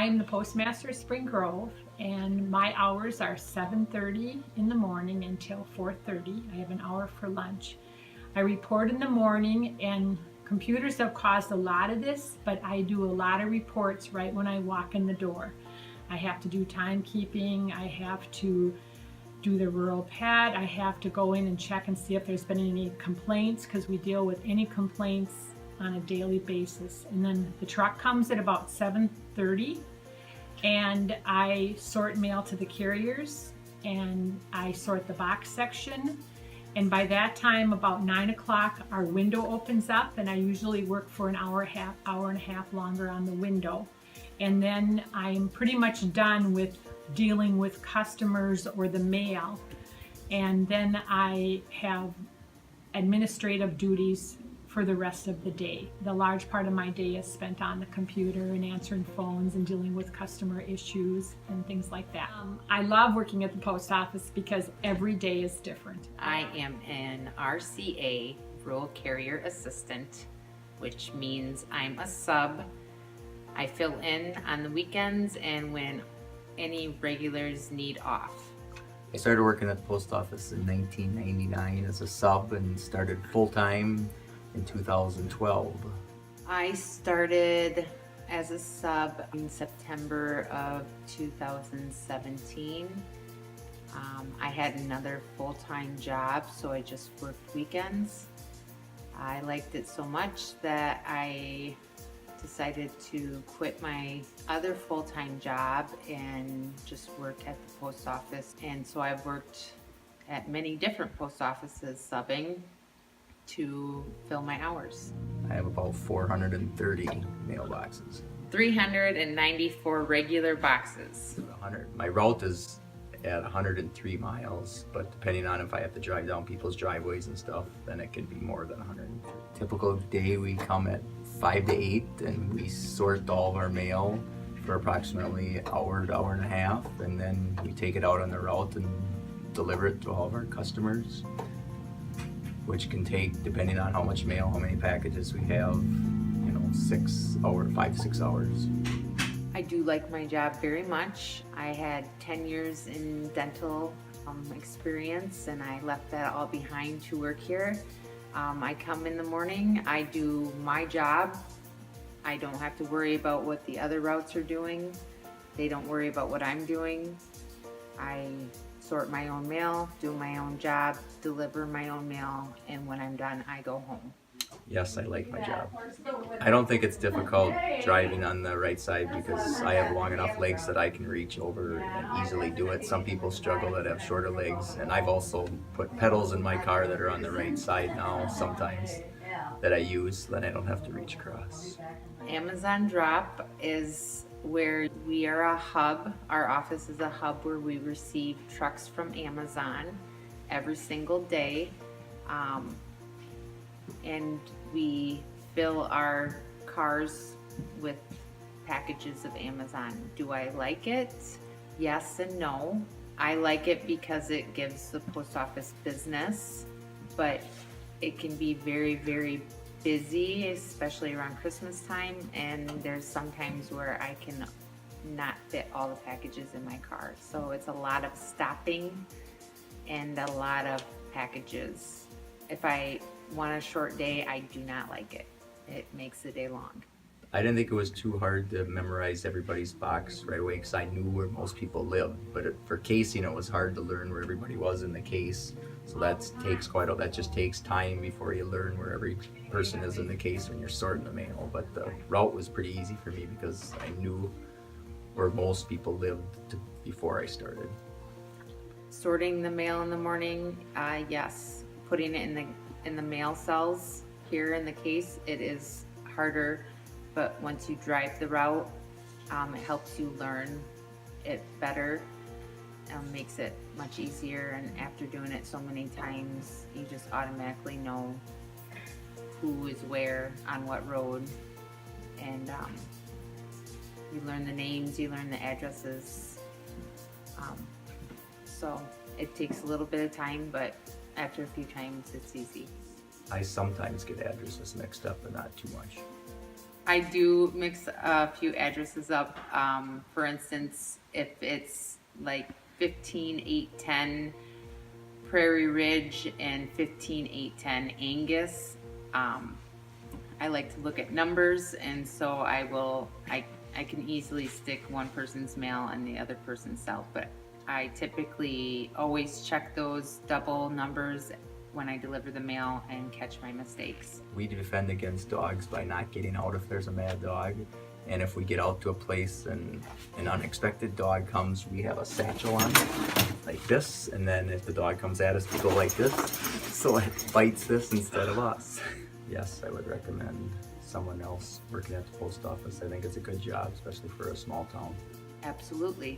I'm the postmaster of Spring Grove, and my hours are 7:30 in the morning until 4:30. I have an hour for lunch. I report in the morning, and computers have caused a lot of this, but I do a lot of reports right when I walk in the door. I have to do timekeeping, I have to do the rural pad, I have to go in and check and see if there's been any complaints, because we deal with any complaints on a daily basis. And then the truck comes at about 7:30, and I sort mail to the carriers, and I sort the box section. And by that time, about 9 o'clock, our window opens up, and I usually work for an hour and a half longer on the window. And then I'm pretty much done with dealing with customers or the mail. And then I have administrative duties for the rest of the day. The large part of my day is spent on the computer and answering phones and dealing with customer issues and things like that. I love working at the post office because every day is different. I am an RCA, Rural Carrier Assistant, which means I'm a sub. I fill in on the weekends and when any regulars need off. I started working at the post office in 1999 as a sub and started full-time in 2012. I started as a sub in September of 2017. I had another full-time job, so I just worked weekends. I liked it so much that I decided to quit my other full-time job and just work at the post office. And so I've worked at many different post offices subbing to fill my hours. I have about 430 mailboxes. 394 regular boxes. 100. My route is at 103 miles, but depending on if I have to drive down people's driveways and stuff, then it can be more than 103. Typical day, we come at 5 to 8 and we sort all of our mail for approximately an hour to hour and a half, and then we take it out on the route and deliver it to all of our customers, which can take, depending on how much mail, how many packages we have, 5 to 6 hours. I do like my job very much. I had 10 years in dental experience, and I left that all behind to work here. I come in the morning, I do my job. I don't have to worry about what the other routes are doing. They don't worry about what I'm doing. I sort my own mail, do my own job, deliver my own mail, and when I'm done, I go home. Yes, I like my job. I don't think it's difficult driving on the right side because I have long enough legs that I can reach over and easily do it. Some people struggle that have shorter legs, and I've also put pedals in my car that are on the right side now sometimes that I use so that I don't have to reach across. Amazon Drop is where we are a hub. Our office is a hub where we receive trucks from Amazon every single day. And we fill our cars with packages of Amazon. Do I like it? Yes and no. I like it because it gives the post office business, but it can be very, very busy, especially around Christmas time, and there's some times where I can not fit all the packages in my car. So it's a lot of stopping and a lot of packages. If I want a short day, I do not like it. It makes the day long. I didn't think it was too hard to memorize everybody's box right away because I knew where most people lived. But for casing, it was hard to learn where everybody was in the case. So that just takes time before you learn where every person is in the case when you're sorting the mail. But the route was pretty easy for me because I knew where most people lived before I started. Sorting the mail in the morning, yes. Putting it in the mail cells here in the case, it is harder, but once you drive the route, it helps you learn it better, makes it much easier, and after doing it so many times, you just automatically know who is where on what road, and you learn the names, you learn the addresses, so it takes a little bit of time, but after a few times, it's easy. I sometimes get addresses mixed up, but not too much. I do mix a few addresses up. For instance, if it's like 15810 Prairie Ridge and 15810 Angus, I like to look at numbers, and so I can easily stick one person's mail and the other person's cell, but I typically always check those double numbers when I deliver the mail and catch my mistakes. We defend against dogs by not getting out if there's a mad dog. And if we get out to a place and an unexpected dog comes, we have a satchel on like this. And then if the dog comes at us, we go like this. So it bites this instead of us. Yes, I would recommend someone else working at the post office. I think it's a good job, especially for a small town. Absolutely.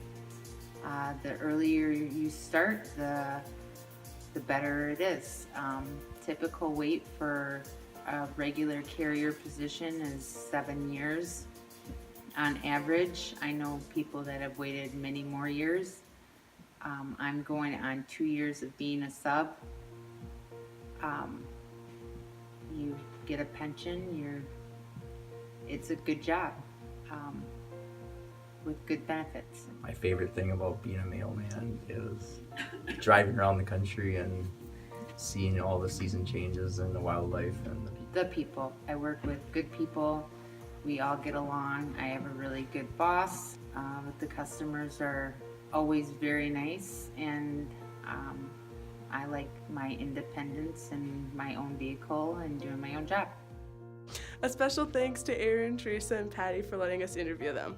The earlier you start, the better it is. Typical wait for a regular carrier position is 7 years on average. I know people that have waited many more years. I'm going on 2 years of being a sub. You get a pension. It's a good job with good benefits. My favorite thing about being a mailman is driving around the country and seeing all the season changes and the wildlife and The people. I work with good people. We all get along. I have a really good boss. The customers are always very nice, and I like my independence and my own vehicle and doing my own job. A special thanks to Aaron, Teresa, and Patty for letting us interview them.